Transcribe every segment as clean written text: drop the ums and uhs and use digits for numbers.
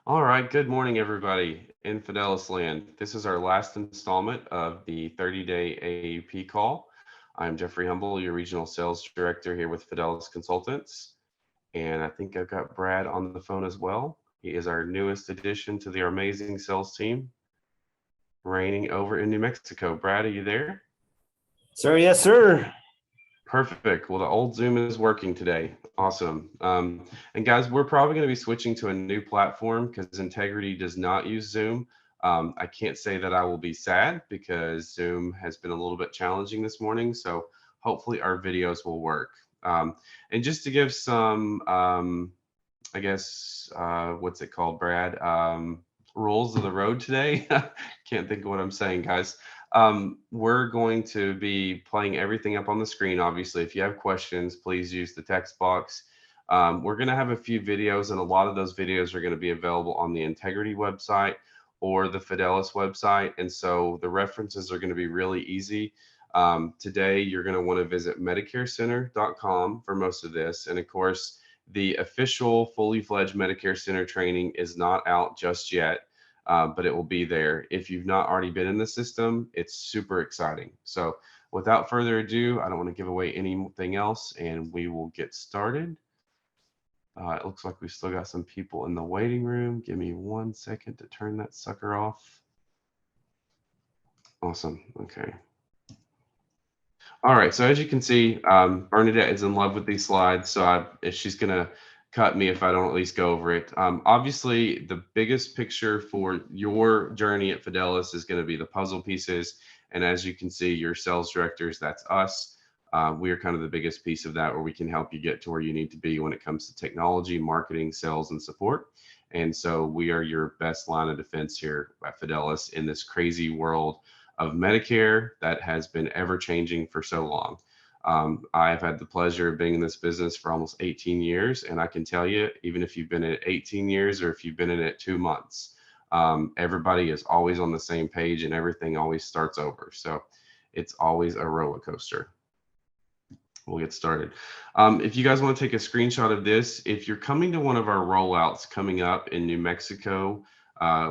All right, good morning, everybody in Fidelis land. This is our last installment of the 30-day AEP call. I'm Jeffrey Humble, your regional sales director here with Fidelis Consultants. And I think I've got Brad on the phone as well. He is our newest addition to the amazing sales team, reigning over in New Mexico. Brad, are you there? Sir, yes, sir. Perfect. Well, the old Zoom is working today. Awesome. And guys, we're probably going to be switching to a new platform because Integrity does not use Zoom. I can't say that I will be sad because Zoom has been a little bit challenging this morning. So hopefully our videos will work. And just to give some, I guess, what's it called, Brad? Rules of the road today. Can't think of what I'm saying, guys. We're going to be playing everything up on the screen. Obviously, if you have questions, please use the text box. We're going to have a few videos, and a lot of those videos are going to be available on the Integrity website or the Fidelis website. And so the references are going to be really easy. Today, you're going to want to visit MedicareCenter.com for most of this. And of course, the official fully fledged Medicare Center training is not out just yet. But it will be there. If you've not already been in the system, it's super exciting. So without further ado, I don't want to give away anything else, and we will get started. It looks like we've still got some people in the waiting room. Give me 1 second to turn that sucker off. Awesome. Okay. All right. So as you can see, Bernadette is in love with these slides. So she's going to cut me if I don't at least go over it. Obviously, the biggest picture for your journey at Fidelis is going to be the puzzle pieces. And as you can see, your sales directors, that's us. We are kind of the biggest piece of that, where we can help you get to where you need to be when it comes to technology, marketing, sales, and support. And so we are your best line of defense here at Fidelis in this crazy world of Medicare that has been ever changing for so long. I've had the pleasure of being in this business for almost 18 years, and I can tell you, even if you've been in it 18 years or if you've been in it 2 months, everybody is always on the same page and everything always starts over. So it's always a roller coaster. We'll get started. If you guys want to take a screenshot of this, if you're coming to one of our rollouts coming up in New Mexico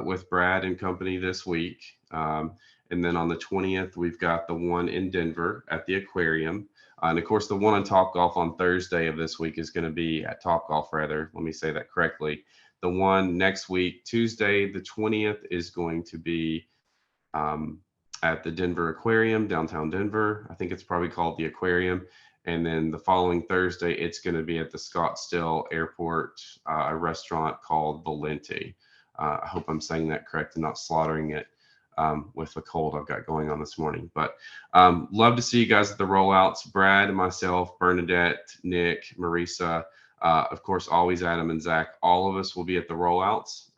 with Brad and company this week, and then on the 20th, we've got the one in Denver at the aquarium. And of course, the one on Topgolf on Thursday of this week is going to be at Topgolf, rather. Let me say that correctly. The one next week, Tuesday, the 20th, is going to be at the Denver Aquarium, downtown Denver. I think it's probably called the Aquarium. And then the following Thursday, it's going to be at the Scottsdale Airport, a restaurant called Valenti. I hope I'm saying that correct and not slaughtering it with the cold I've got going on this morning. But love to see you guys at the rollouts. Brad, myself, Bernadette, Nick, Marisa, of course, always Adam and Zach. All of us will be at the rollouts.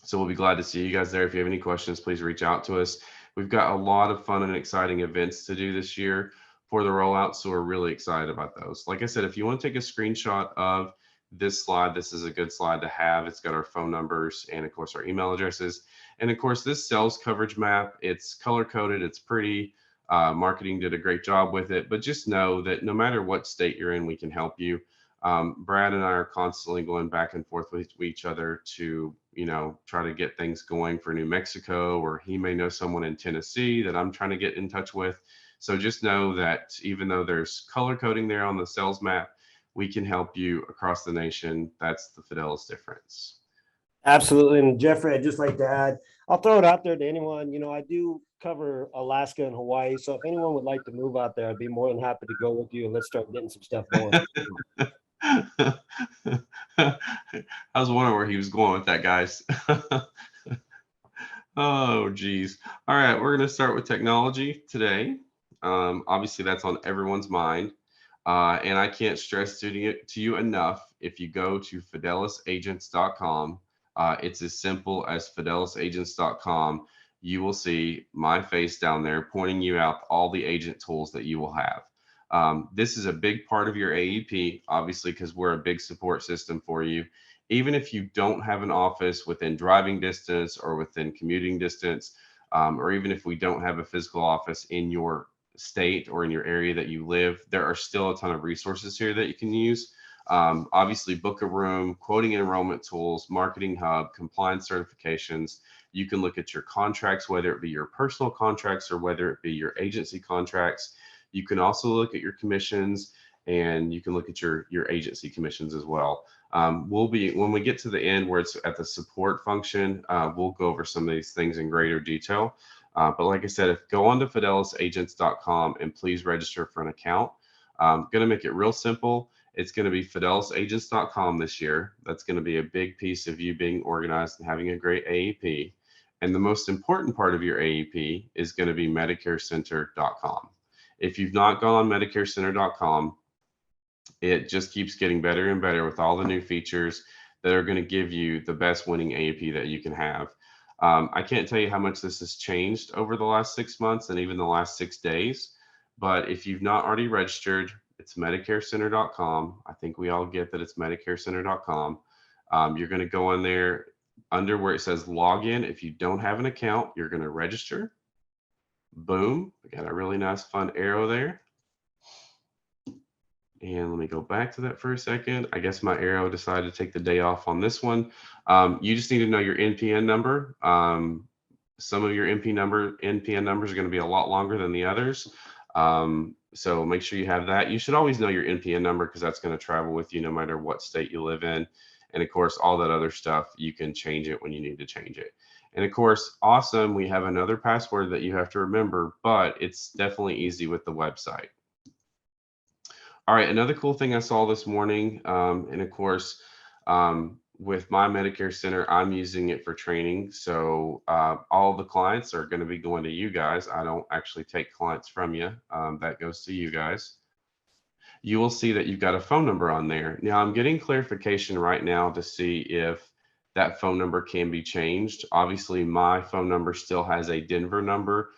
So we'll be glad to see you guys there. If you have any questions, please reach out to us. We've got a lot of fun and exciting events to do this year for the rollout, so we're really excited about those. Like I said, if you want to take a screenshot of this slide, this is a good slide to have. It's got our phone numbers and of course our email addresses. And of course this sales coverage map, it's color coded, it's pretty. Marketing did a great job with it, but just know that no matter what state you're in, we can help you. Brad and I are constantly going back and forth with each other to, try to get things going for New Mexico, or he may know someone in Tennessee that I'm trying to get in touch with. So just know that even though there's color coding there on the sales map, we can help you across the nation. That's the Fidelis difference. Absolutely. And Jeffrey, I'd just like to add, I'll throw it out there to anyone. I do cover Alaska and Hawaii. So if anyone would like to move out there, I'd be more than happy to go with you and let's start getting some stuff going. I was wondering where he was going with that, guys. Oh, geez. All right, we're going to start with technology today. Obviously, that's on everyone's mind. And I can't stress to you enough, if you go to fidelisagents.com, it's as simple as fidelisagents.com. You will see my face down there pointing you out all the agent tools that you will have. This is a big part of your AEP, obviously, because we're a big support system for you. Even if you don't have an office within driving distance or within commuting distance, or even if we don't have a physical office in your state or in your area that you live, there are still a ton of resources here that you can use. Obviously, book a room, quoting and enrollment tools, marketing hub, compliance certifications. You can look at your contracts, whether it be your personal contracts or whether it be your agency contracts. You can also look at your commissions, and you can look at your agency commissions as well. When we get to the end where it's at the support function, we'll go over some of these things in greater detail. But like I said, go on to fidelisagents.com and please register for an account. Going to make it real simple. It's going to be fidelisagents.com this year. That's going to be a big piece of you being organized and having a great AEP. And the most important part of your AEP is going to be medicarecenter.com. If you've not gone on medicarecenter.com, it just keeps getting better and better with all the new features that are going to give you the best winning AEP that you can have. I can't tell you how much this has changed over the last 6 months and even the last 6 days, but if you've not already registered, it's medicarecenter.com. I think we all get that it's medicarecenter.com. You're going to go in there under where it says login. If you don't have an account, you're going to register. Boom. We got a really nice fun arrow there. And let me go back to that for a second. I guess my arrow decided to take the day off on this one. You just need to know your NPN number. Some of your NPN numbers are going to be a lot longer than the others. So make sure you have that. You should always know your NPN number because that's going to travel with you no matter what state you live in. And of course, all that other stuff, you can change it when you need to change it. And of course, awesome, we have another password that you have to remember, but it's definitely easy with the website. All right, another cool thing I saw this morning, and of course, with my Medicare Center, I'm using it for training. So all the clients are going to be going to you guys. I don't actually take clients from you. That goes to you guys. You will see that you've got a phone number on there. Now I'm getting clarification right now to see if that phone number can be changed. Obviously, my phone number still has a Denver number.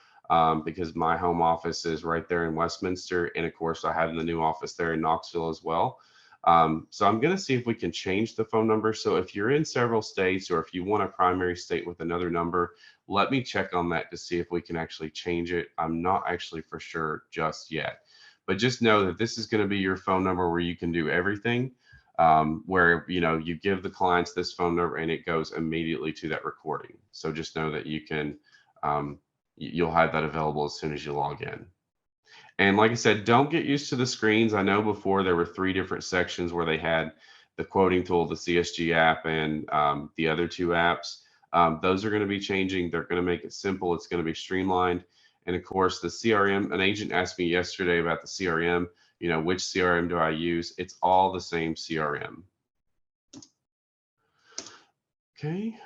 Because my home office is right there in Westminster. And of course, I have the new office there in Knoxville as well. So I'm going to see if we can change the phone number. So if you're in several states or if you want a primary state with another number, let me check on that to see if we can actually change it. I'm not actually for sure just yet. But just know that this is going to be your phone number where you can do everything. Where you give the clients this phone number and it goes immediately to that recording. So just know that you can you'll have that available as soon as you log in. And like I said, don't get used to the screens. I know before there were 3 different sections where they had the quoting tool, the CSG app, and the other 2 apps. Those are going to be changing. They're going to make it simple. It's going to be streamlined. And of course, the CRM, an agent asked me yesterday about the CRM, which CRM do I use? It's all the same CRM. Okay.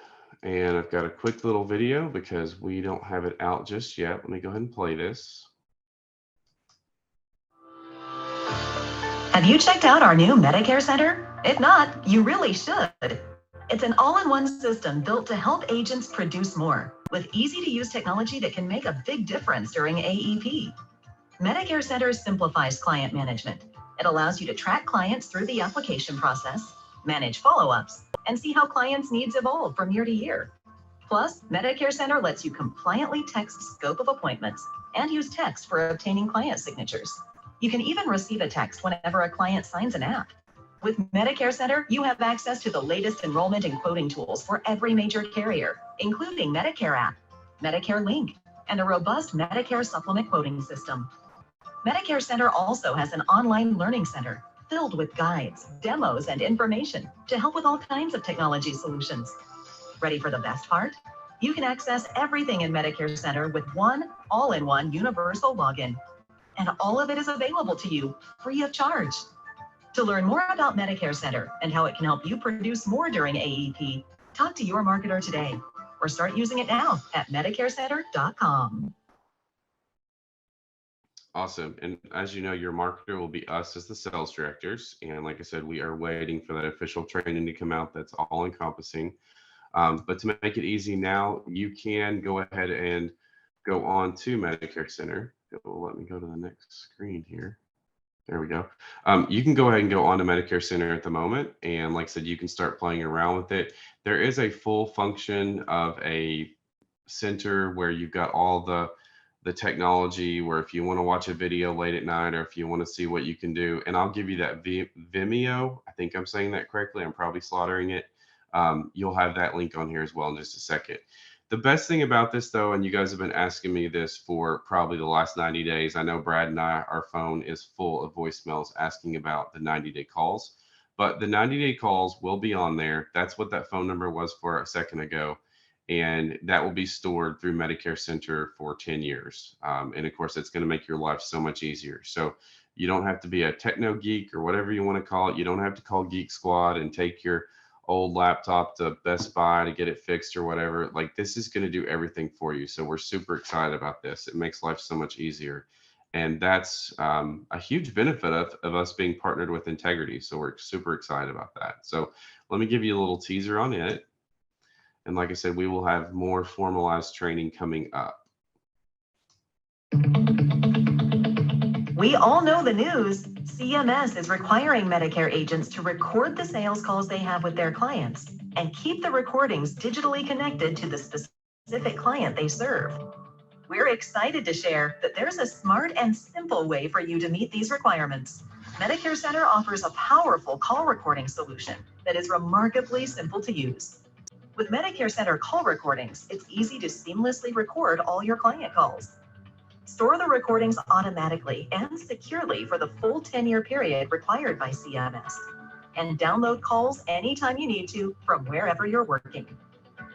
And I've got a quick little video because we don't have it out just yet. Let me go ahead and play this. Have you checked out our new Medicare Center? If not, you really should. It's an all-in-one system built to help agents produce more with easy-to-use technology that can make a big difference during AEP. Medicare Center simplifies client management. It allows you to track clients through the application process, manage follow-ups, and see how clients' needs evolve from year to year. Plus, Medicare Center lets you compliantly text scope of appointments and use text for obtaining client signatures. You can even receive a text whenever a client signs an app. With Medicare Center, you have access to the latest enrollment and quoting tools for every major carrier, including Medicare app, Medicare Link, and a robust Medicare supplement quoting system. Medicare Center also has an online learning center filled with guides, demos, and information to help with all kinds of technology solutions. Ready for the best part? You can access everything in Medicare Center with one all-in-one universal login. And all of it is available to you free of charge. To learn more about Medicare Center and how it can help you produce more during AEP, talk to your marketer today or start using it now at medicarecenter.com. Awesome. And as you know, your marketer will be us as the sales directors. And like I said, we are waiting for that official training to come out that's all encompassing. But to make it easy now, you can go ahead and go on to Medicare Center. It will let me go to the next screen here. There we go. You can go ahead and go on to Medicare Center at the moment. And like I said, you can start playing around with it. There is a full function of a center where you've got all the the technology, where if you want to watch a video late at night, or if you want to see what you can do, and I'll give you that Vimeo. I think I'm saying that correctly. I'm probably slaughtering it. You'll have that link on here as well in just a second. The best thing about this, though, and you guys have been asking me this for probably the last 90 days. I know Brad and I, our phone is full of voicemails asking about the 90-day calls, but the 90-day calls will be on there. That's what that phone number was for a second ago. And that will be stored through Medicare Center for 10 years. And of course, it's going to make your life so much easier. So you don't have to be a techno geek or whatever you want to call it. You don't have to call Geek Squad and take your old laptop to Best Buy to get it fixed or whatever. Like, this is going to do everything for you. So we're super excited about this. It makes life so much easier. And that's a huge benefit of us being partnered with Integrity. So we're super excited about that. So let me give you a little teaser on it. And like I said, we will have more formalized training coming up. We all know the news. CMS is requiring Medicare agents to record the sales calls they have with their clients and keep the recordings digitally connected to the specific client they serve. We're excited to share that there's a smart and simple way for you to meet these requirements. Medicare Center offers a powerful call recording solution that is remarkably simple to use. With Medicare Center call recordings, it's easy to seamlessly record all your client calls. Store the recordings automatically and securely for the full 10-year period required by CMS, and download calls anytime you need to from wherever you're working.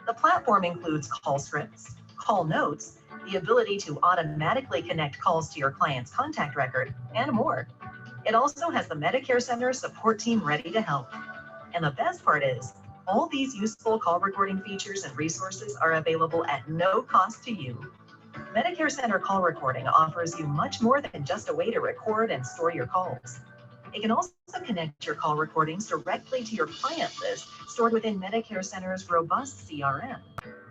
The platform includes call scripts, call notes, the ability to automatically connect calls to your client's contact record, and more. It also has the Medicare Center support team ready to help. And the best part is, all these useful call recording features and resources are available at no cost to you. Medicare Center Call Recording offers you much more than just a way to record and store your calls. It can also connect your call recordings directly to your client list stored within Medicare Center's robust CRM.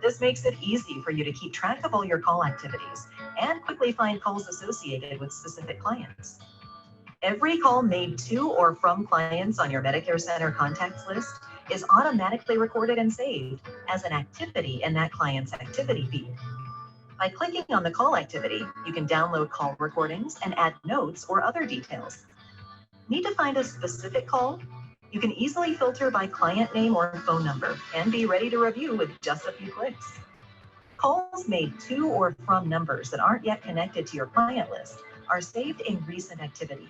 This makes it easy for you to keep track of all your call activities and quickly find calls associated with specific clients. Every call made to or from clients on your Medicare Center contacts list is automatically recorded and saved as an activity in that client's activity feed. By clicking on the call activity, you can download call recordings and add notes or other details. Need to find a specific call? You can easily filter by client name or phone number and be ready to review with just a few clicks. Calls made to or from numbers that aren't yet connected to your client list are saved in recent activity.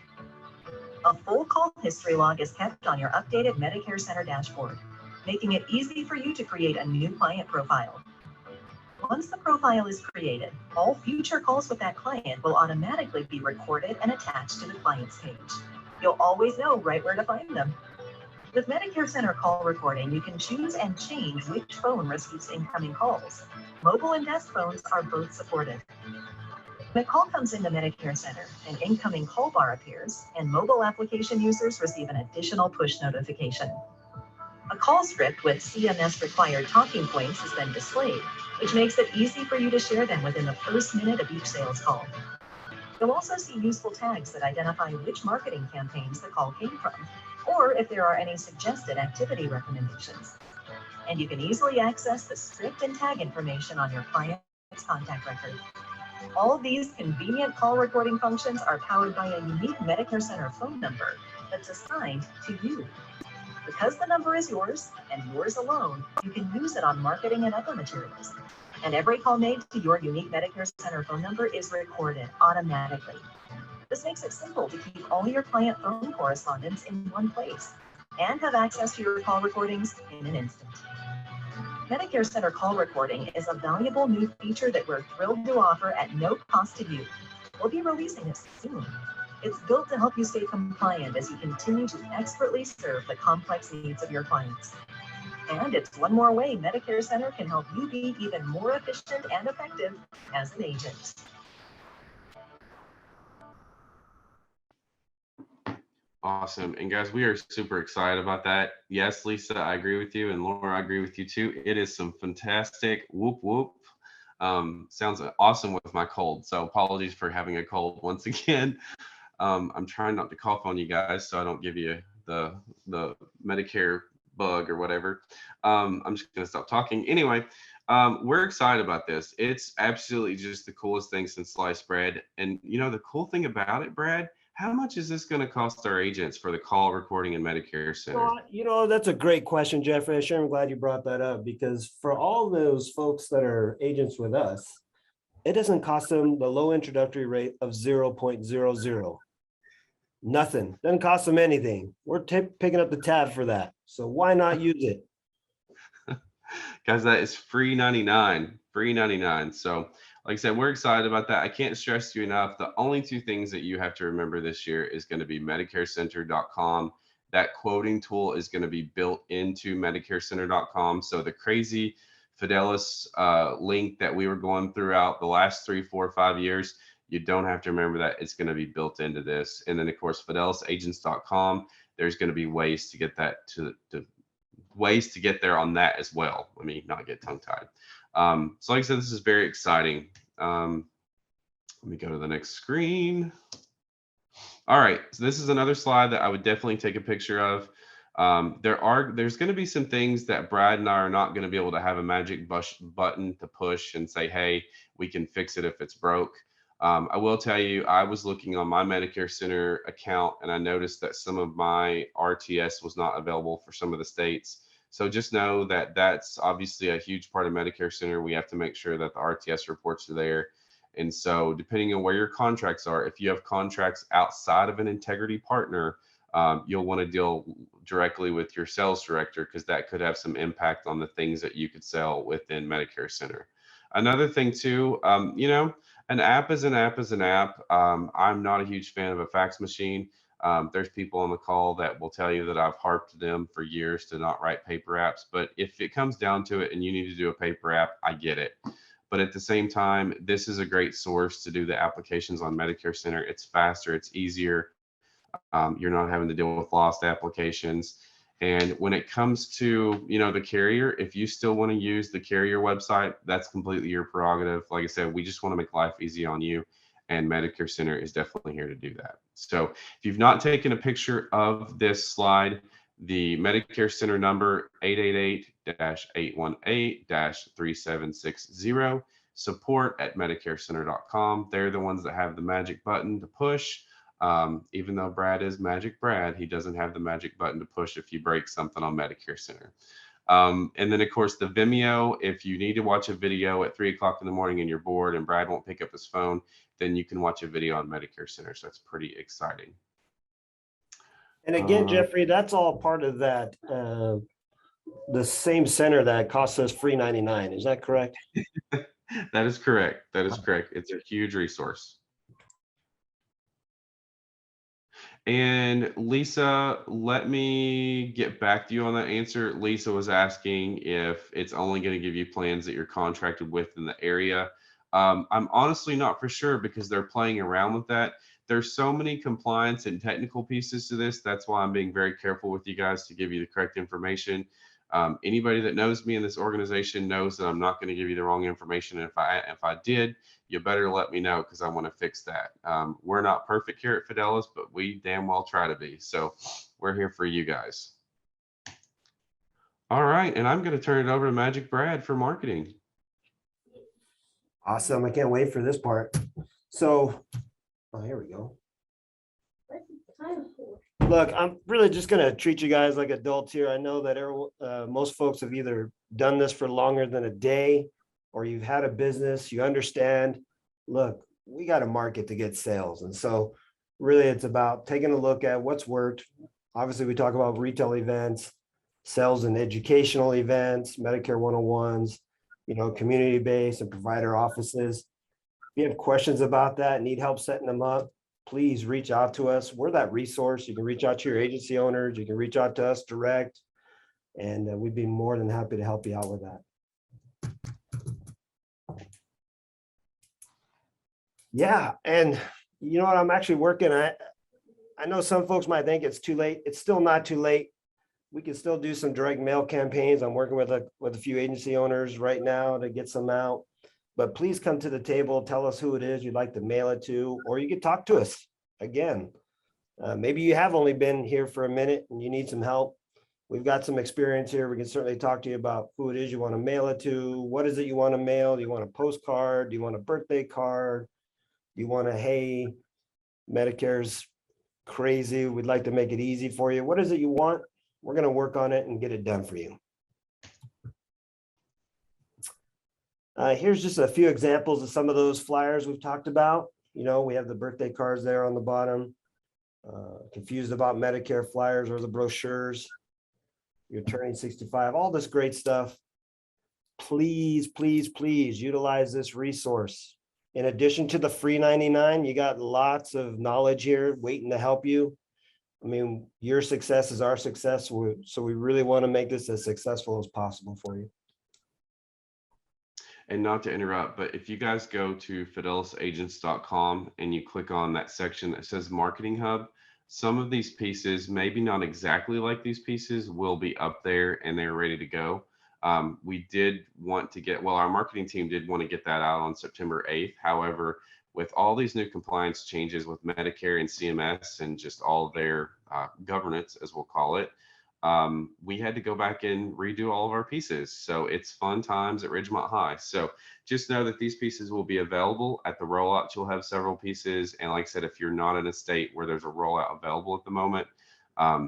A full call history log is kept on your updated Medicare Center dashboard, making it easy for you to create a new client profile. Once the profile is created, all future calls with that client will automatically be recorded and attached to the client's page. You'll always know right where to find them. With Medicare Center Call Recording, you can choose and change which phone receives incoming calls. Mobile and desk phones are both supported. When a call comes into Medicare Center, an incoming call bar appears, and mobile application users receive an additional push notification. A call script with CMS required talking points is then displayed, which makes it easy for you to share them within the first minute of each sales call. You'll also see useful tags that identify which marketing campaigns the call came from, or if there are any suggested activity recommendations. And you can easily access the script and tag information on your client's contact record. All of these convenient call recording functions are powered by a unique Medicare Center phone number that's assigned to you. Because the number is yours and yours alone, you can use it on marketing and other materials. And every call made to your unique Medicare Center phone number is recorded automatically. This makes it simple to keep all your client phone correspondence in one place and have access to your call recordings in an instant. Medicare Center Call Recording is a valuable new feature that we're thrilled to offer at no cost to you. We'll be releasing it soon. It's built to help you stay compliant as you continue to expertly serve the complex needs of your clients. And it's one more way Medicare Center can help you be even more efficient and effective as an agent. Awesome. And guys, we are super excited about that. Yes, Lisa, I agree with you. And Laura, I agree with you too. It is some fantastic whoop whoop. Sounds awesome with my cold. So apologies for having a cold once again. I'm trying not to cough on you guys so I don't give you the Medicare bug or whatever. I'm just going to stop talking. Anyway, We're excited about this. It's absolutely just the coolest thing since sliced bread. And the cool thing about it, Brad, how much is this going to cost our agents for the call recording and Medicare Center? That's a great question, Jeffrey. I'm glad you brought that up, because for all those folks that are agents with us, it doesn't cost them the low introductory rate of 0.00. Nothing. Doesn't cost them anything. We're picking up the tab for that. So why not use it? Guys, that is free 99, free 99. So like I said, we're excited about that. I can't stress you enough. The only two things that you have to remember this year is going to be medicarecenter.com. That quoting tool is going to be built into medicarecenter.com. So the crazy Fidelis link that we were going throughout the last 3, 4, 5 years, you don't have to remember that. It's going to be built into this. And then of course, fidelisagents.com, there's going to be ways to get that ways to get there on that as well. Let me not get tongue tied. So like I said, this is very exciting. Let me go to the next screen. All right, so this is another slide that I would definitely take a picture of. There's going to be some things that Brad and I are not going to be able to have a magic button to push and say, hey, we can fix it if it's broke. I will tell you, I was looking on my Medicare Center account and I noticed that some of my RTS was not available for some of the states. So just know that that's obviously a huge part of Medicare Center. We have to make sure that the RTS reports are there. And so depending on where your contracts are, if you have contracts outside of an integrity partner, you'll want to deal directly with your sales director, because that could have some impact on the things that you could sell within Medicare Center. Another thing too, an app is an app is an app. I'm not a huge fan of a fax machine. There's people on the call that will tell you that I've harped them for years to not write paper apps. But if it comes down to it and you need to do a paper app, I get it. But at the same time, this is a great source to do the applications on Medicare Center. It's faster, it's easier. You're not having to deal with lost applications. And when it comes to, the carrier, if you still want to use the carrier website, that's completely your prerogative. Like I said, we just want to make life easy on you, and Medicare Center is definitely here to do that. So if you've not taken a picture of this slide, the Medicare Center number 888-818-3760, support@medicarecenter.com. They're the ones that have the magic button to push. Even though Brad is Magic Brad, he doesn't have the magic button to push if you break something on Medicare Center. And then of course the Vimeo, if you need to watch a video at 3 o'clock in the morning and you're bored and Brad won't pick up his phone, then you can watch a video on Medicare Center. So that's pretty exciting. And again, Jeffrey, that's all part of that, the same center that costs us free 99. Is that correct? That is correct. That is correct. It's a huge resource. And Lisa, let me get back to you on that answer. Lisa was asking if it's only going to give you plans that you're contracted with in the area. I'm honestly not for sure, because they're playing around with that. There's so many compliance and technical pieces to this. That's why I'm being very careful with you guys to give you the correct information. Anybody that knows me in this organization knows that I'm not going to give you the wrong information. And if I did, you better let me know, because I want to fix that. We're not perfect here at Fidelis, but we damn well try to be. So we're here for you guys. All right, and I'm going to turn it over to Magic Brad for marketing. Awesome. I can't wait for this part. So, here we go. Look, I'm really just going to treat you guys like adults here. I know that most folks have either done this for longer than a day, or you've had a business, you understand. Look, we got to market to get sales. And so really it's about taking a look at what's worked. Obviously, we talk about retail events, sales and educational events, Medicare 101s, community-based and provider offices. If you have questions about that, need help setting them up, please reach out to us. We're that resource. You can reach out to your agency owners. You can reach out to us direct, and we'd be more than happy to help you out with that. Yeah, and you know what? I'm actually working. I know some folks might think it's too late. It's still not too late. We can still do some direct mail campaigns. I'm working with a few agency owners right now to get some out. But please come to the table, tell us who it is you'd like to mail it to, or you can talk to us again. Maybe you have only been here for a minute and you need some help. we've got some experience here. We can certainly talk to you about who it is you want to mail it to. What is it you want to mail? Do you want a postcard? Do you want a birthday card? Do you want a, hey, Medicare's crazy, we'd like to make it easy for you. What is it you want? We're going to work on it and get it done for you. Here's just a few examples of some of those flyers we've talked about. You know, we have the birthday cards there on the bottom. Confused about Medicare flyers or the brochures. You're turning 65, all this great stuff. Please, please, please utilize this resource. In addition to the free 99, you got lots of knowledge here waiting to help you. I mean, your success is our success. So we really want to make this as successful as possible for you. And not to interrupt, but if you guys go to fidelisagents.com and you click on that section that says Marketing Hub, some of these pieces, maybe not exactly like these pieces, will be up there and they're ready to go. We did want to get, well, our marketing team did want to get that out on September 8th. However, with all these new compliance changes with Medicare and CMS and just all of their governance, as we'll call it, we had to go back and redo all of our pieces. So it's fun times at Ridgemont High. So just know that these pieces will be available at the rollout. You'll have several pieces. And like I said, if you're not in a state where there's a rollout available at the moment,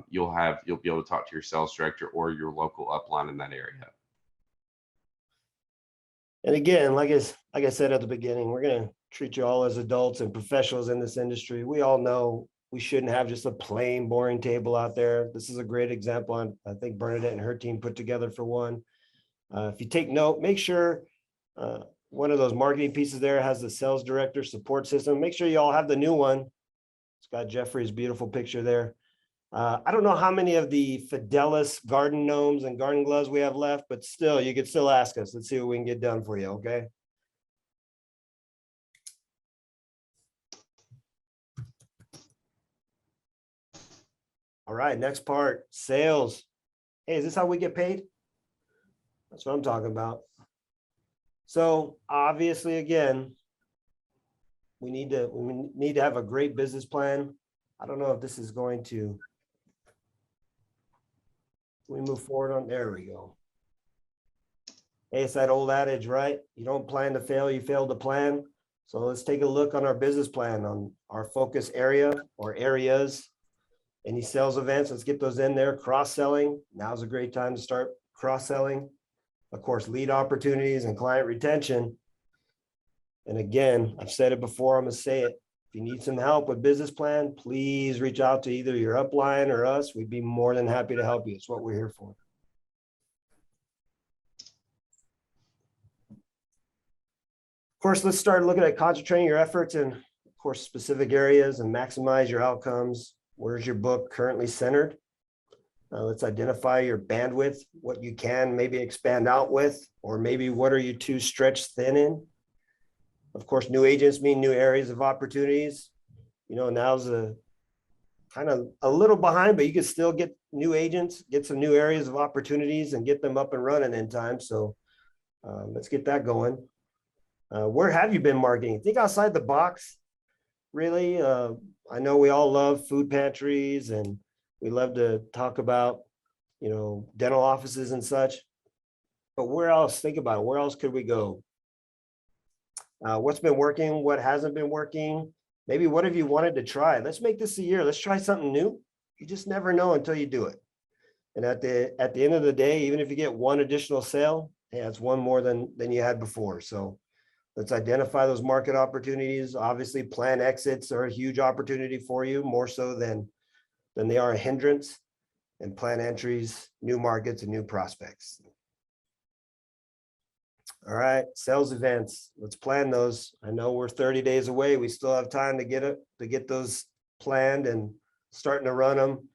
you'll be able to talk to your sales director or your local upline in that area. And again, like I said at the beginning, we're going to treat you all as adults and professionals in this industry. We all know we shouldn't have just a plain, boring table out there. This is a great example. I think Bernadette and her team put together for one. If you take note, make sure one of those marketing pieces there has the sales director support system. Make sure you all have the new one. It's got Jeffrey's beautiful picture there. I don't know how many of the Fidelis garden gnomes and garden gloves we have left, but still, you could still ask us. Let's see what we can get done for you, okay? All right, next part, sales. Hey, is this how we get paid? That's what I'm talking about. So obviously, again, we need to have a great business plan. I don't know if this is going to, we move forward on, there we go. Hey, it's that old adage, right? You don't plan to fail, you fail to plan. So let's take a look on our business plan on our focus area or areas. Any sales events, let's get those in there. Cross-selling, now's a great time to start cross-selling. Of course, lead opportunities and client retention. And again, I've said it before, I'm gonna say it. If you need some help with business plan, please reach out to either your upline or us. We'd be more than happy to help you. It's what we're here for. Of course, let's start looking at concentrating your efforts in, of course, specific areas and maximize your outcomes. Where's your book currently centered? Let's identify your bandwidth, what you can maybe expand out with, or maybe what are you too stretched thin in? Of course, new agents mean new areas of opportunities. You know, now's a kind of a little behind, but you can still get new agents, get some new areas of opportunities and get them up and running in time. So let's get that going. Where have you been marketing? Think outside the box, really. I know we all love food pantries and we love to talk about, you know, dental offices and such, but where else? Think about it. Where else could we go? What's been working? What hasn't been working? Maybe what have you wanted to try? Let's make this a year. Let's try something new. You just never know until you do it. And at the end of the day, even if you get one additional sale, yeah, it's one more than you had before. So let's identify those market opportunities. Obviously, plan exits are a huge opportunity for you, more so than they are a hindrance, and plan entries, new markets and new prospects. All right, sales events. Let's plan those. I know we're 30 days away. We still have time to get those planned and starting to run them.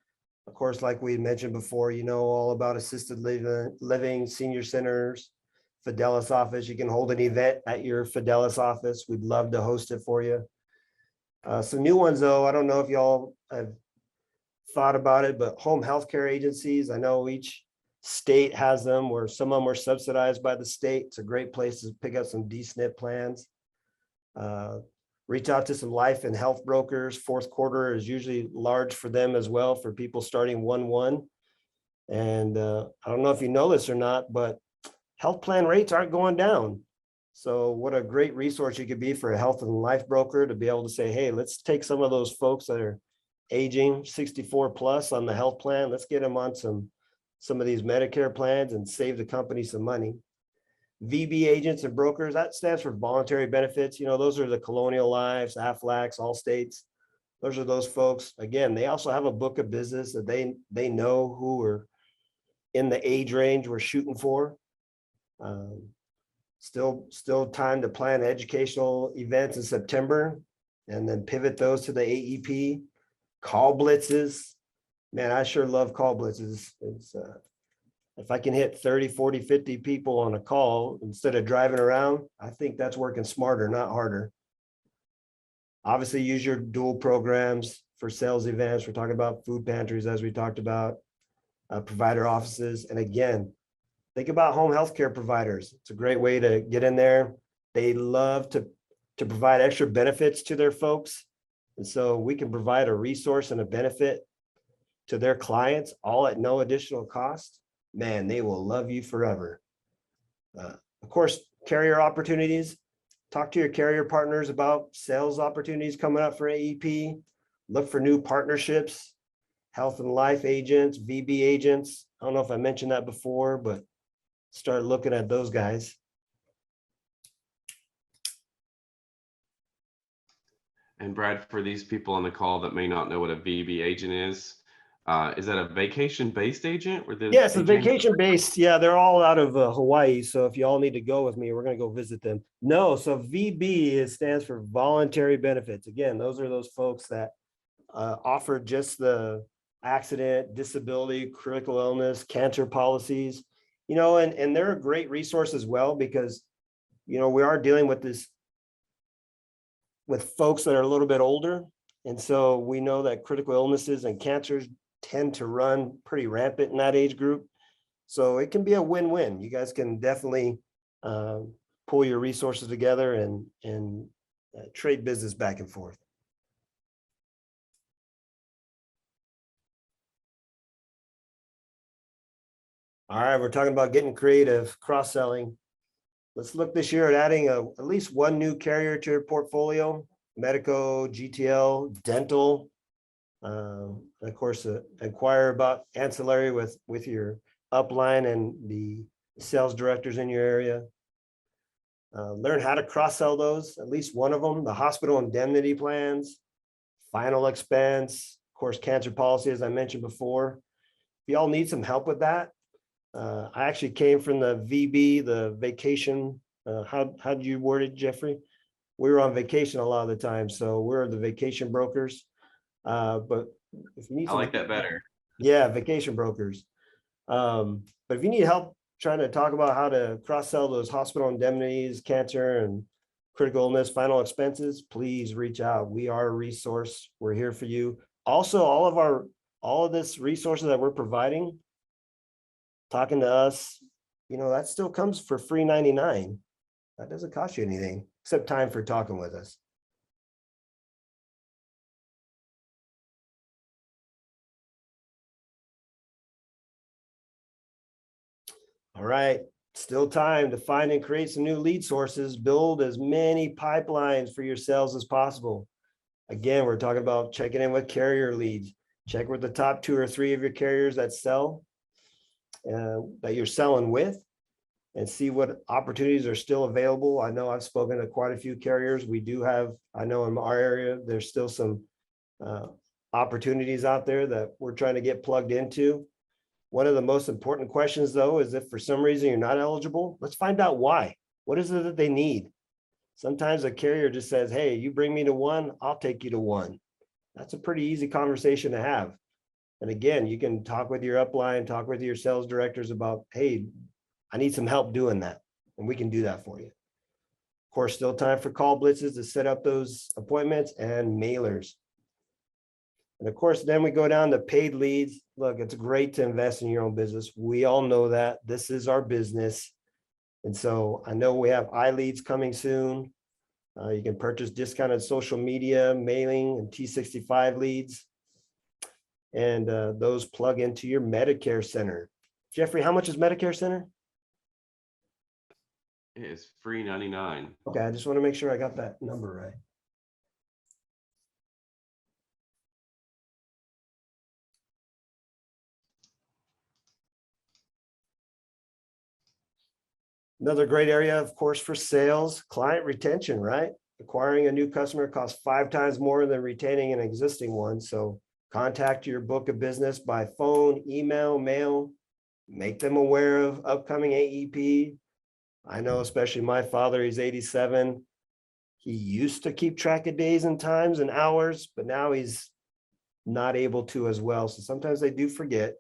Of course, like we mentioned before, you know all about assisted living, senior centers, Fidelis office. You can hold an event at your Fidelis office. We'd love to host it for you. Some new ones though, I don't know if y'all have thought about it, but home healthcare agencies. I know each state has them, where some of them are subsidized by the state. It's a great place to pick up some D-SNP plans. Reach out to some life and health brokers. Fourth quarter is usually large for them as well, for people starting 1/1. And I don't know if you know this or not, but health plan rates aren't going down. So what a great resource you could be for a health and life broker to be able to say, hey, let's take some of those folks that are aging 64 plus on the health plan. Let's get them on some of these Medicare plans and save the company some money. VB agents and brokers, that stands for voluntary benefits. You know, those are the Colonial Lives, Aflacs, Allstates. Those are those folks. Again, they also have a book of business that they know who are in the age range we're shooting for. Still time to plan educational events in September and then pivot those to the AEP. Call blitzes. Man, I sure love call blitzes. It's if I can hit 30, 40, 50 people on a call instead of driving around, I think that's working smarter, not harder. Obviously, use your dual programs for sales events. We're talking about food pantries, as we talked about, provider offices. And again, think about home healthcare providers. It's a great way to get in there. They love to provide extra benefits to their folks. And so we can provide a resource and a benefit to their clients, all at no additional cost. Man, they will love you forever. Of course, carrier opportunities. Talk to your carrier partners about sales opportunities coming up for AEP. Look for new partnerships, health and life agents, VB agents. I don't know if I mentioned that before, but start looking at those guys. And Brad, for these people on the call that may not know what a VB agent is that a vacation-based agent? Yes, a vacation-based. Yeah, they're all out of Hawaii. So if you all need to go with me, we're going to go visit them. No, so VB stands for voluntary benefits. Again, those are those folks that offer just the accident, disability, critical illness, cancer policies, you know, and they're a great resource as well because, you know, we are dealing with with folks that are a little bit older. And so we know that critical illnesses and cancers tend to run pretty rampant in that age group. So it can be a win-win. You guys can definitely pull your resources together and trade business back and forth. All right, we're talking about getting creative, cross-selling. Let's look this year at adding at least one new carrier to your portfolio: Medico, GTL, dental. Of course, inquire about ancillary with your upline and the sales directors in your area. Learn how to cross-sell those, at least one of them: the hospital indemnity plans, final expense, of course, cancer policy, as I mentioned before. If y'all need some help with that, I actually came from the VB, the vacation. How did you word it, Jeffrey? We were on vacation a lot of the time, so we're the vacation brokers. But if you need, I like that better. Yeah, vacation brokers. But if you need help trying to talk about how to cross-sell those hospital indemnities, cancer, and critical illness final expenses, please reach out. We are a resource. We're here for you. Also, all of this resources that we're providing, talking to us, you know, that still comes for free 99. That doesn't cost you anything except time for talking with us. All right, still time to find and create some new lead sources, build as many pipelines for your sales as possible. Again, we're talking about checking in with carrier leads. Check with the top 2 or 3 of your carriers that sell, that you're selling with, and see what opportunities are still available. I know I've spoken to quite a few carriers. We do have, I know in our area, there's still some opportunities out there that we're trying to get plugged into. One of the most important questions, though, is if for some reason you're not eligible, let's find out why. What is it that they need? Sometimes a carrier just says, hey, you bring me to 1, I'll take you to 1. That's a pretty easy conversation to have. And again, you can talk with your upline, talk with your sales directors about, hey, I need some help doing that. And we can do that for you. Of course, still time for call blitzes to set up those appointments and mailers. And of course, then we go down to paid leads. Look, it's great to invest in your own business. We all know that this is our business. And so I know we have iLeads coming soon. You can purchase discounted social media, mailing, and T65 leads. and those plug into your Medicare Center. Jeffrey, how much is Medicare Center? It is free 99. Okay, I just want to make sure I got that number right. Another great area, of course, for sales, client retention, right? Acquiring a new customer costs 5 times more than retaining an existing one. So contact your book of business by phone, email, mail, make them aware of upcoming AEP. I know, especially my father, he's 87. He used to keep track of days and times and hours, but now he's not able to as well. So sometimes they do forget.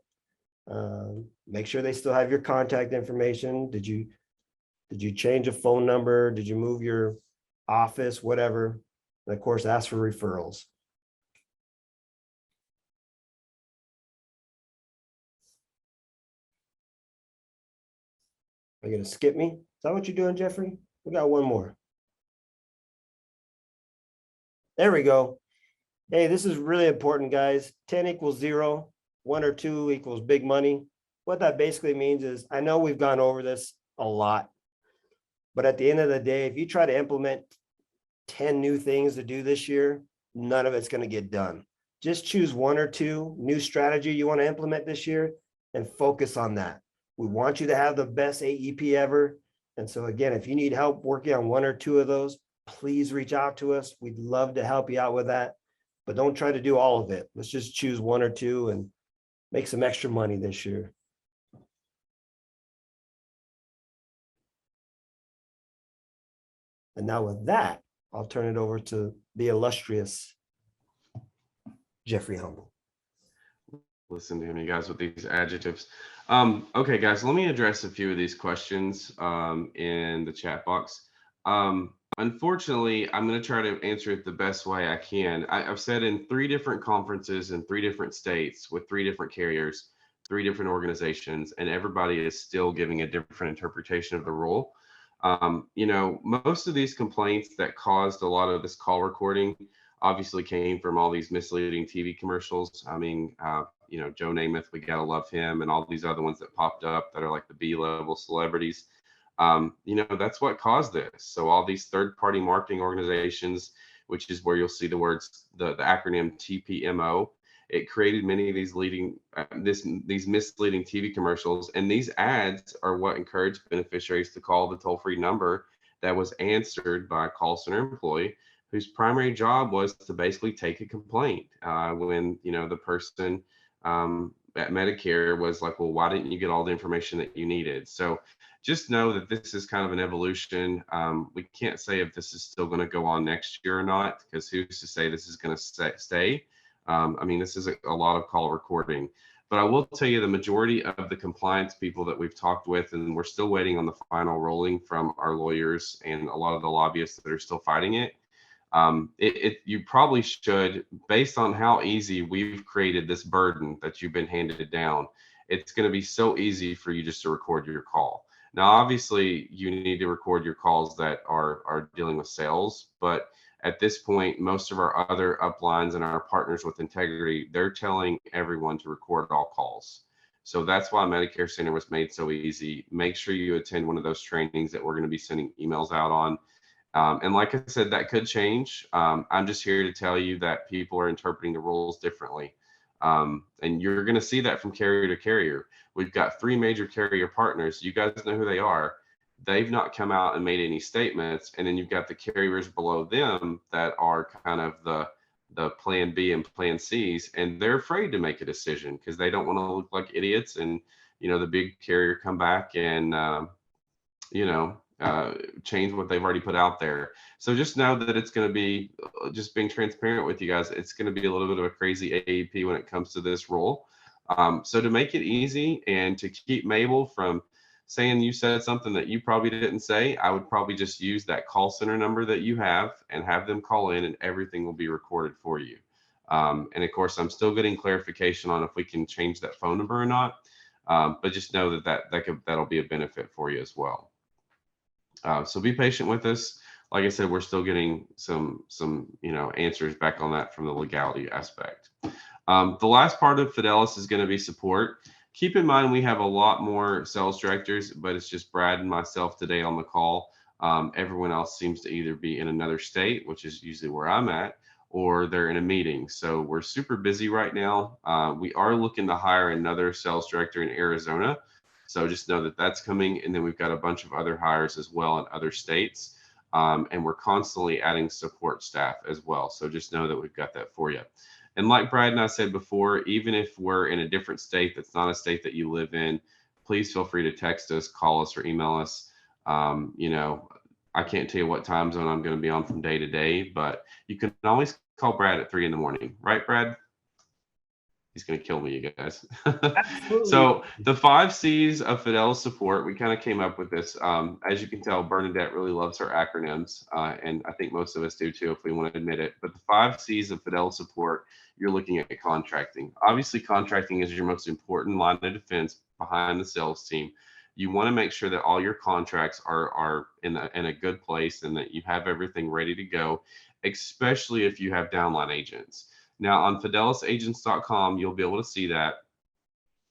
Make sure they still have your contact information. Did you change a phone number? Did you move your office, whatever? And of course, ask for referrals. Are you going to skip me? Is that what you're doing, Jeffrey? We got one more. There we go. Hey, this is really important, guys. 10 equals 0. 1 or 2 equals big money. What that basically means is, I know we've gone over this a lot, but at the end of the day, if you try to implement 10 new things to do this year, none of it's going to get done. Just choose 1 or 2 new strategy you want to implement this year and focus on that. We want you to have the best AEP ever. And so again, if you need help working on 1 or 2 of those, please reach out to us. We'd love to help you out with that, but don't try to do all of it. Let's just choose 1 or 2 and make some extra money this year. And now with that, I'll turn it over to the illustrious Jeffrey Humble. Listen to him, you guys, with these adjectives. Okay, guys, let me address a few of these questions in the chat box. Unfortunately, I'm going to try to answer it the best way I can. I've said in 3 different conferences in 3 different states with 3 different carriers, 3 different organizations, and everybody is still giving a different interpretation of the rule. You know, most of these complaints that caused a lot of this call recording obviously came from all these misleading TV commercials. I mean, you know, Joe Namath, we gotta love him, and all these other ones that popped up that are like the B-level celebrities. You know, that's what caused this. So all these third-party marketing organizations, which is where you'll see the words, the acronym TPMO, it created many of these these misleading TV commercials, and these ads are what encourage beneficiaries to call the toll-free number that was answered by a call center employee whose primary job was to basically take a complaint when, you know, the person at Medicare was like, well, why didn't you get all the information that you needed? So just know that this is kind of an evolution. We can't say if this is still going to go on next year or not, because who's to say this is going to stay? I mean, this is a lot of call recording, but I will tell you the majority of the compliance people that we've talked with, and we're still waiting on the final ruling from our lawyers and a lot of the lobbyists that are still fighting it. You probably should, based on how easy we've created this burden that you've been handed down, it's going to be so easy for you just to record your call. Now, obviously, you need to record your calls that are dealing with sales, but at this point, most of our other uplines and our partners with integrity, they're telling everyone to record all calls. So that's why Medicare Center was made so easy. Make sure you attend one of those trainings that we're going to be sending emails out on. And like I said, that could change. I'm just here to tell you that people are interpreting the rules differently. And you're going to see that from carrier to carrier. We've got 3 major carrier partners. You guys know who they are. They've not come out and made any statements. And then you've got the carriers below them that are kind of the plan B and plan C's, and they're afraid to make a decision because they don't want to look like idiots. And, you know, the big carrier come back and, you know, change what they've already put out there. So just know that it's going to be, just being transparent with you guys, it's going to be a little bit of a crazy AEP when it comes to this rule. So to make it easy and to keep Mabel from saying you said something that you probably didn't say, I would probably just use that call center number that you have and have them call in, and everything will be recorded for you. And of course, I'm still getting clarification on if we can change that phone number or not. But just know that'll be a benefit for you as well. So be patient with us. Like I said, we're still getting some you know, answers back on that from the legality aspect. The last part of Fidelis is going to be support. Keep in mind, we have a lot more sales directors, but it's just Brad and myself today on the call. Everyone else seems to either be in another state, which is usually where I'm at, or they're in a meeting. So we're super busy right now. We are looking to hire another sales director in Arizona. So just know that that's coming. And then we've got a bunch of other hires as well in other states. And we're constantly adding support staff as well. So just know that we've got that for you. And like Brad and I said before, even if we're in a different state that's not a state that you live in, please feel free to text us, call us, or email us. You know, I can't tell you what time zone I'm going to be on from day to day, but you can always call Brad at 3 in the morning, right, Brad? He's going to kill me, you guys. So the 5 C's of Fidelis support, we kind of came up with this. As you can tell, Bernadette really loves her acronyms, and I think most of us do too, if we want to admit it. But the 5 C's of Fidelis support, you're looking at contracting. Obviously, contracting is your most important line of defense behind the sales team. You want to make sure that all your contracts are in a good place and that you have everything ready to go, especially if you have downline agents. Now on fidelisagents.com, you'll be able to see that.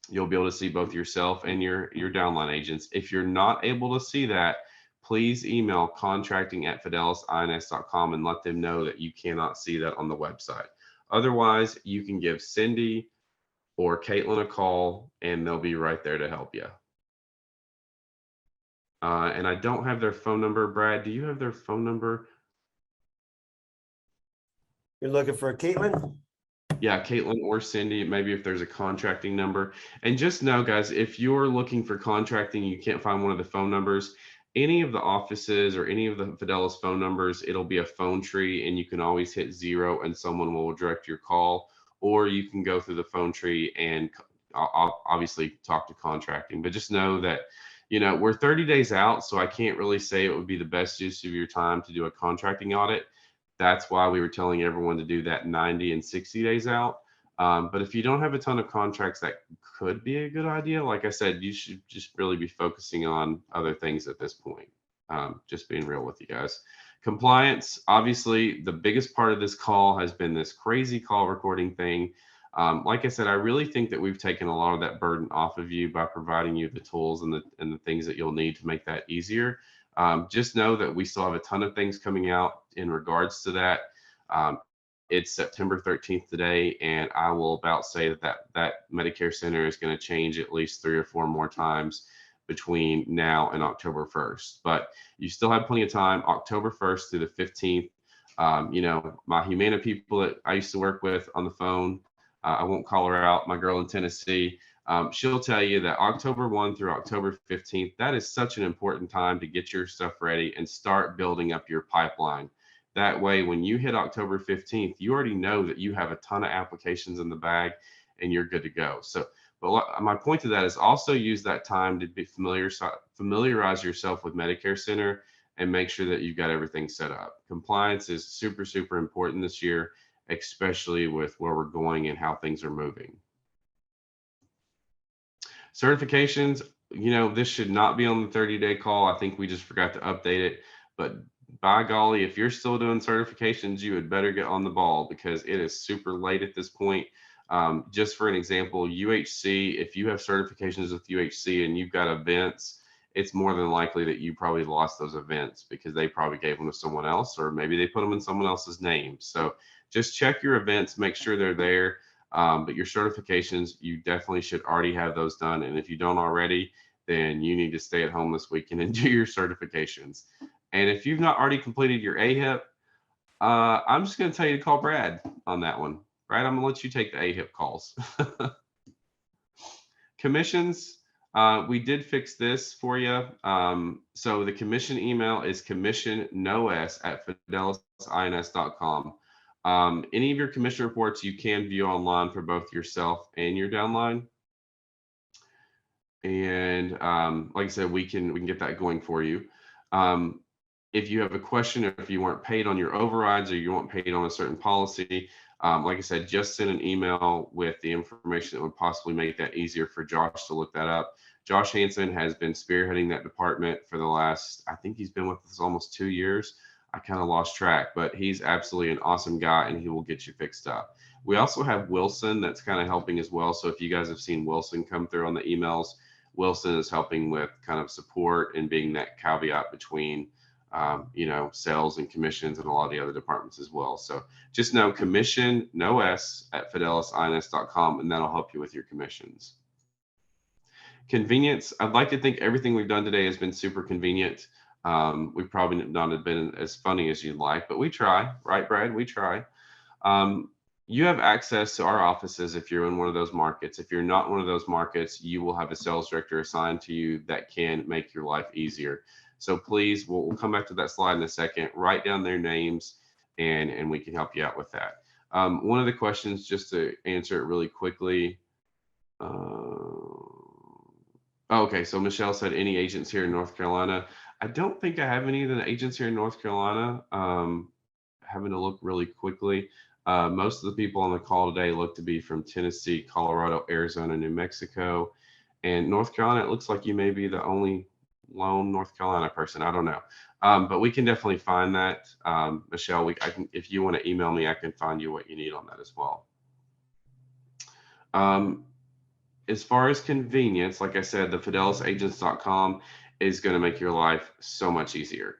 You'll be able to see both yourself and your downline agents. If you're not able to see that, please email contracting@fidelisins.com and let them know that you cannot see that on the website. Otherwise, you can give Cindy or Caitlin a call and they'll be right there to help you. And I don't have their phone number. Brad, do you have their phone number? You're looking for Caitlin? Yeah, Caitlin or Cindy, maybe if there's a contracting number. And just know, guys, if you're looking for contracting, you can't find one of the phone numbers, any of the offices or any of the Fidelis phone numbers, it'll be a phone tree and you can always hit 0 and someone will direct your call, or you can go through the phone tree and obviously talk to contracting. But just know that, you know, we're 30 days out, so I can't really say it would be the best use of your time to do a contracting audit. That's why we were telling everyone to do that 90 and 60 days out. But if you don't have a ton of contracts, that could be a good idea. Like I said, you should just really be focusing on other things at this point. Just being real with you guys. Compliance, obviously, the biggest part of this call has been this crazy call recording thing. Like I said, I really think that we've taken a lot of that burden off of you by providing you the tools and the things that you'll need to make that easier. Just know that we still have a ton of things coming out in regards to that. It's September 13th today, and I will about say that Medicare Center is going to change at least 3 or 4 more times between now and October 1st. But you still have plenty of time, October 1st through the 15th. You know, my Humana people that I used to work with on the phone, I won't call her out, my girl in Tennessee, she'll tell you that October 1 through October 15th, that is such an important time to get your stuff ready and start building up your pipeline. That way, when you hit October 15th, you already know that you have a ton of applications in the bag and you're good to go. So, but my point to that is also use that time to be familiarize yourself with Medicare Center and make sure that you've got everything set up. Compliance is super, super important this year, especially with where we're going and how things are moving. Certifications, you know, this should not be on the 30-day call. I think we just forgot to update it, but by golly, if you're still doing certifications, you had better get on the ball because it is super late at this point. Just for an example, UHC, if you have certifications with UHC and you've got events, it's more than likely that you probably lost those events because they probably gave them to someone else, or maybe they put them in someone else's name. So just check your events, make sure they're there. But your certifications, you definitely should already have those done. And if you don't already, then you need to stay at home this weekend and do your certifications. And if you've not already completed your AHIP, I'm just going to tell you to call Brad on that one. Brad, I'm going to let you take the AHIP calls. Commissions, we did fix this for you. So the commission email is commissionnoS@fidelisins.com. Any of your commission reports you can view online for both yourself and your downline. And like I said, we can get that going for you. If you have a question, or if you weren't paid on your overrides, or you weren't paid on a certain policy, like I said, just send an email with the information that would possibly make that easier for Josh to look that up. Josh Hansen has been spearheading that department for the last, I think he's been with us almost 2 years. I kind of lost track, but he's absolutely an awesome guy and he will get you fixed up. We also have Wilson that's kind of helping as well. So if you guys have seen Wilson come through on the emails, Wilson is helping with kind of support and being that caveat between, you know, sales and commissions and a lot of the other departments as well. So just know commission, no S, at fidelisins.com, and that'll help you with your commissions. Convenience. I'd like to think everything we've done today has been super convenient. We've probably not have been as funny as you'd like, but we try, right, Brad? We try. You have access to our offices if you're in one of those markets. If you're not in one of those markets, you will have a sales director assigned to you that can make your life easier. So please, we'll come back to that slide in a second. Write down their names, and we can help you out with that. One of the questions, just to answer it really quickly. Okay, so Michelle said, any agents here in North Carolina? I don't think I have any of the agents here in North Carolina. Having to look really quickly. Most of the people on the call today look to be from Tennessee, Colorado, Arizona, New Mexico, and North Carolina. It looks like you may be the only lone North Carolina person. I don't know, but we can definitely find that. Michelle, I can, if you want to email me, I can find you what you need on that as well. As far as convenience, like I said, the fidelisagents.com is going to make your life so much easier.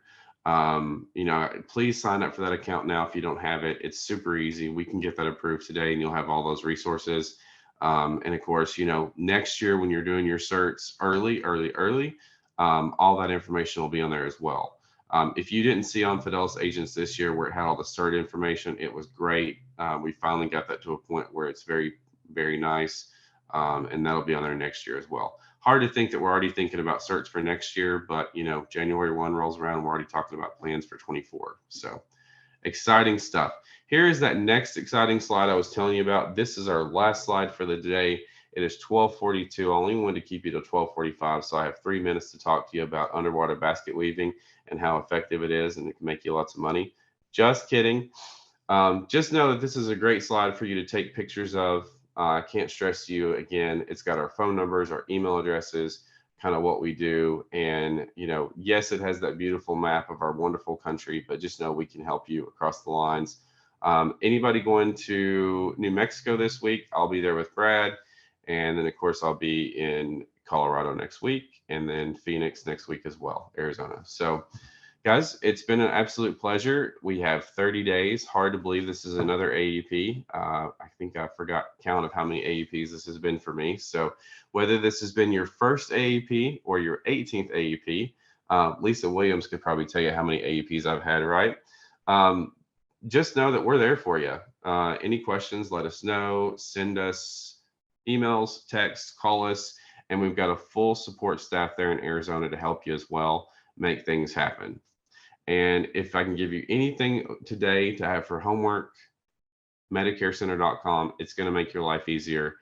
You know, please sign up for that account now if you don't have it. It's super easy. We can get that approved today and you'll have all those resources. And of course, you know, next year when you're doing your certs early, all that information will be on there as well. If you didn't see on Fidelis Agents this year where it had all the cert information, it was great. We finally got that to a point where it's very, very nice. And that'll be on there next year as well. Hard to think that we're already thinking about certs for next year, but you know, January 1 rolls around, we're already talking about plans for 24. So exciting stuff. Here is that next exciting slide I was telling you about. This is our last slide for the day. It is 12:42. I only wanted to keep you to 12:45, so I have 3 minutes to talk to you about underwater basket weaving and how effective it is, and it can make you lots of money. Just kidding. Just know that this is a great slide for you to take pictures of. I can't stress to you again, it's got our phone numbers, our email addresses, kind of what we do. And, you know, yes, it has that beautiful map of our wonderful country, but just know we can help you across the lines. Anybody going to New Mexico this week, I'll be there with Brad. And then, of course, I'll be in Colorado next week, and then Phoenix next week as well, Arizona. So, guys, it's been an absolute pleasure. We have 30 days. Hard to believe this is another AEP. I think I forgot count of how many AEPs this has been for me. So whether this has been your first AEP or your 18th AEP, Lisa Williams could probably tell you how many AEPs I've had, right? Just know that we're there for you. Any questions, let us know. Send us emails, texts, call us, and we've got a full support staff there in Arizona to help you as well, make things happen. And if I can give you anything today to have for homework, medicarecenter.com, it's going to make your life easier.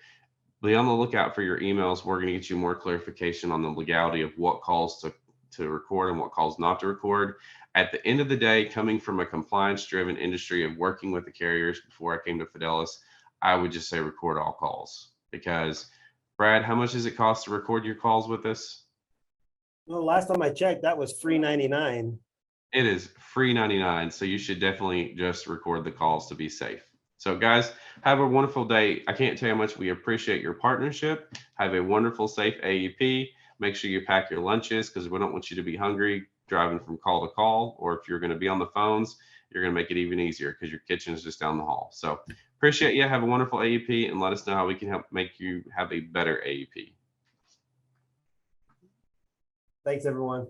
Be on the lookout for your emails. We're going to get you more clarification on the legality of what calls to record and what calls not to record. At the end of the day, coming from a compliance-driven industry of working with the carriers before I came to Fidelis, I would just say record all calls. Because, Brad, how much does it cost to record your calls with us? Well, last time I checked, that was free 99. It is free 99, so you should definitely just record the calls to be safe. So guys, have a wonderful day. I can't tell you how much we appreciate your partnership. Have a wonderful, safe AEP. Make sure you pack your lunches because we don't want you to be hungry driving from call to call, or if you're going to be on the phones, you're going to make it even easier because your kitchen is just down the hall. So appreciate you. Have a wonderful AEP, and let us know how we can help make you have a better AEP. Thanks, everyone.